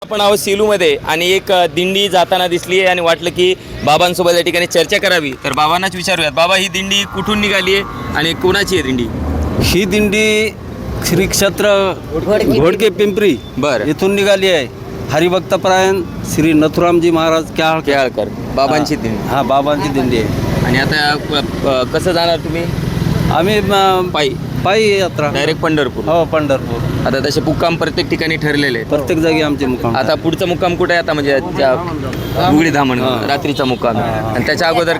आपण आहोत सेलूमध्ये आणि एक दिंडी जाताना दिसली आहे आणि वाटलं की बाबांसोबत या ठिकाणी चर्चा करावी. तर बाबांनाच विचारूयात, बाबा ही दिंडी कुठून निघाली आहे आणि कोणाची आहे दिंडी? ही दिंडी श्री क्षेत्र घोडके पिंपरी बरं. इथून निघाली आहे. हरिभक्तपरायण श्री नथुरामजी महाराज केळकर बाबांची दिंडी. हा बाबांची दिंडी आहे. आणि आता कसं जाणार तुम्ही? आम्ही पायी पायी यात्रा डायरेक्ट पंढरपूर. हो पंढरपूर. आता तसे मुक्काम प्रत्येक ठिकाणी ठरलेले आहेत. प्रत्येक जागी आमचे मुक्काम. आता पुढचा मुक्काम कुठे आहे? आता म्हणजे गुगळी धामण रात्रीचा मुक्काम आहे. आणि त्याच्या अगोदर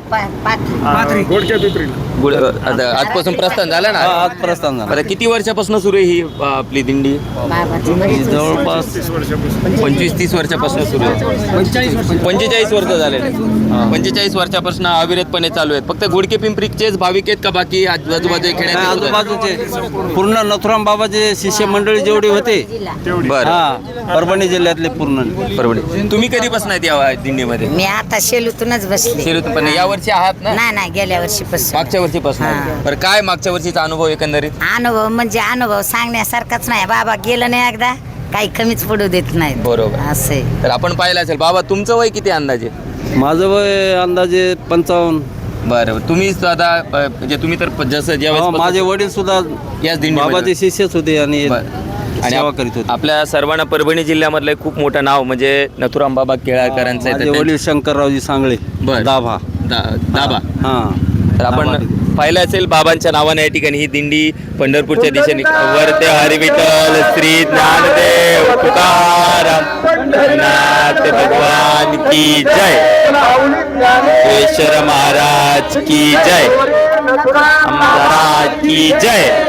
आता आजपासून प्रस्थान झालं ना? आज प्रस्थान झालं. आता किती वर्षापासून सुरू आहे ही आपली दिंडी? जवळपास 25-30 वर्षापासून सुरू आहे. 45 वर्ष झाले. 45 वर्षापासून अविरतपणे चालू आहेत. फक्त घोडके पिंपरीचेच भाविक आहेत का बाकी आजूबाजू खेड्यात? आजूबाजूचे पूर्ण नथुराम बाबाचे शिष्य मंडळी जेवढी होते बरं. हा परभणी जिल्ह्यातले पूर्ण. बरोबर. तुम्ही कधीपासून आहेत या दिंडीमध्ये? मी आता शेलूतूनच बसले. शेलूतून. पण या वर्षी आहात ना? नाही गेल्या वर्षीपासून. मागच्या वर्षीपासून. हां. बरं, काय मागच्या वर्षीचा अनुभव एकंदरीत? अनुभव सांगण्यासारखाच नाही. बाबा गेलं नाही एकदा काही कमीच पडू देत नाही. बरोबर. असं तर आपण पाहिलं असेल. बाबा तुमचं वय किती अंदाजे? माझं वय अंदाजे 55. बरं. तुम्ही आता म्हणजे तुम्ही तर जसं हो, जेव्हा माझे वडील सुद्धा याच दिंडी बाबाचे शिष्यच होते आणि आणि सेवा करीत होते. आपल्या सर्वांना परभणी जिल्ह्यामधलं एक खूप मोठं नाव म्हणजे नथुराम बाबा केळकरांचं आहे. माझे तर वडील शंकररावजी सांगळे बरं. दाभा. दाबा. हा तर आपण पाहिलं असेल बाबांच्या नावाने या ठिकाणी ही दिंडी पंढरपूरच्या दिशेने वर्ते हरी विठ्ठल श्री ज्ञानदेव तुकाराम नाथ भगवान की जय, ईश्वर महाराज की जय, महाराज की जय.